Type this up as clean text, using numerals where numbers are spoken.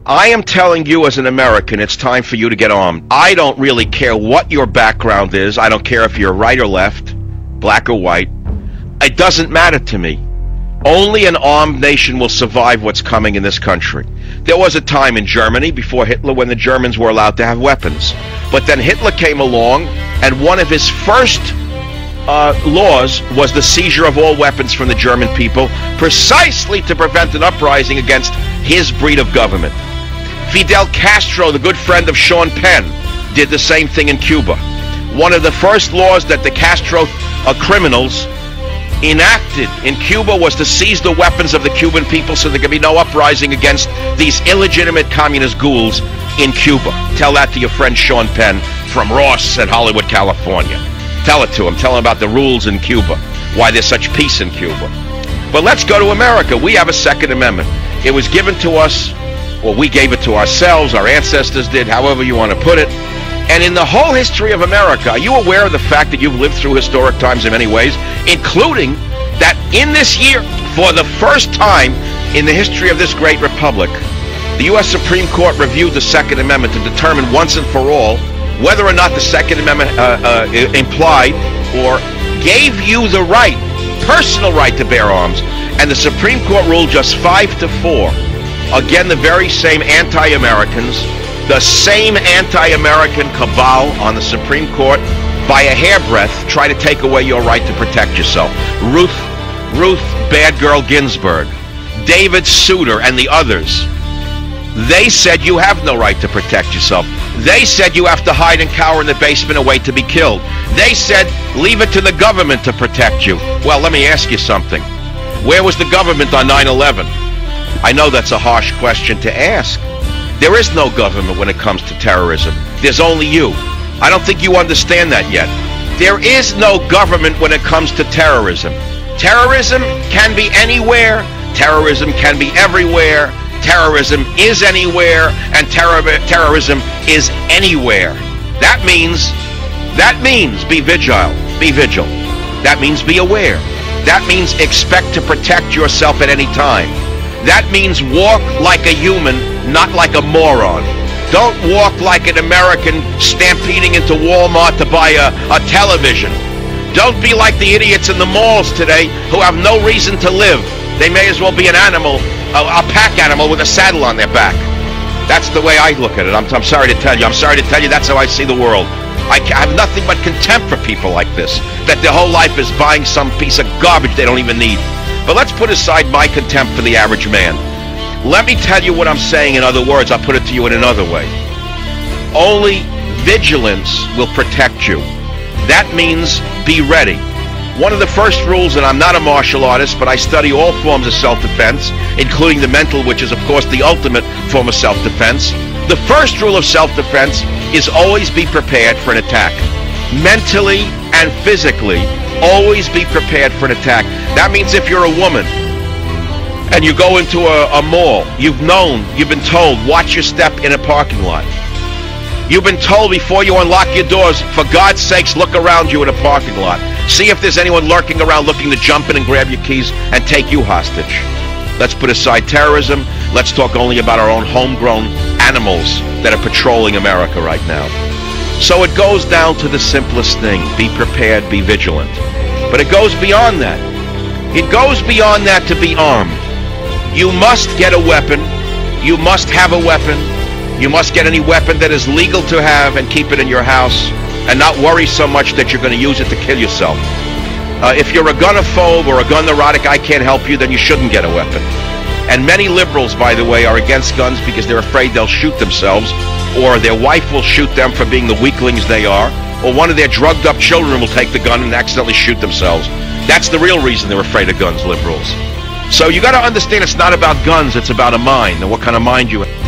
I am telling you as an American, it's time for you to get armed. I don't really care what your background is. I don't care if you're right or left, black or white. It doesn't matter to me. Only an armed nation will survive what's coming in this country. There was a time in Germany before Hitler when the Germans were allowed to have weapons. But then Hitler came along, and one of his first laws was the seizure of all weapons from the German people, precisely to prevent an uprising against his breed of government. Fidel Castro, the good friend of Sean Penn, did the same thing in Cuba. One of the first laws that the Castro criminals enacted in Cuba was to seize the weapons of the Cuban people so there could be no uprising against these illegitimate communist ghouls in Cuba. Tell that to your friend Sean Penn from Ross at Hollywood, California. Tell it to him. Tell him about the rules in Cuba, why there's such peace in Cuba. But let's go to America. We have a Second Amendment. It was given to us, or we gave it to ourselves, our ancestors did, however you want to put it. And in the whole history of America, are you aware of the fact that you've lived through historic times in many ways, including that in this year, for the first time in the history of this great republic, the U.S. Supreme Court reviewed the Second Amendment to determine once and for all whether or not the Second Amendment implied or gave you the right, personal right to bear arms. And the Supreme Court ruled just 5-4. Again, the very same anti-Americans, the same anti-American cabal on the Supreme Court, by a hairbreadth, try to take away your right to protect yourself. Ruth Bad Girl Ginsburg, David Souter, and the others, they said you have no right to protect yourself. They said you have to hide and cower in the basement and wait to be killed. They said leave it to the government to protect you. Well, let me ask you something. Where was the government on 9/11? I know that's a harsh question to ask. There is no government when it comes to terrorism. There's only you. I don't think you understand that yet. There is no government when it comes to terrorism. Terrorism can be anywhere. Terrorism can be everywhere. Terrorism is anywhere, and terrorism is anywhere. That means be vigilant. Be vigilant. That means be aware. That means expect to protect yourself at any time. That means walk like a human, not like a moron. Don't walk like an American stampeding into Walmart to buy a television. Don't be like the idiots in the malls today who have no reason to live. They may as well be an animal, a pack animal with a saddle on their back. That's the way I look at it. I'm sorry to tell you. I'm sorry to tell you that's how I see the world. I have nothing but contempt for people like this, that their whole life is buying some piece of garbage they don't even need. But let's put aside my contempt for the average man. Let me tell you what I'm saying in other words. I'll put it to you in another way. Only vigilance will protect you. That means be ready. One of the first rules, and I'm not a martial artist, but I study all forms of self-defense, including the mental, which is, of course, the ultimate form of self-defense. The first rule of self-defense is always be prepared for an attack. Mentally and physically, always be prepared for an attack. That means if you're a woman and you go into a mall, you've been told, watch your step in a parking lot. You've been told before you unlock your doors, for God's sakes, look around you in a parking lot. See if there's anyone lurking around looking to jump in and grab your keys and take you hostage. Let's put aside terrorism. Let's talk only about our own homegrown animals that are patrolling America right now. So it goes down to the simplest thing. Be prepared, be vigilant. But it goes beyond that. It goes beyond that to be armed. You must get a weapon. You must have a weapon. You must get any weapon that is legal to have and keep it in your house and not worry so much that you're going to use it to kill yourself. If you're a gunophobe or a gun neurotic, I can't help you, then you shouldn't get a weapon. And many liberals, by the way, are against guns because they're afraid they'll shoot themselves, or their wife will shoot them for being the weaklings they are, or one of their drugged up children will take the gun and accidentally shoot themselves. That's the real reason they're afraid of guns, liberals. So you got to understand it's not about guns, it's about a mind and what kind of mind you have.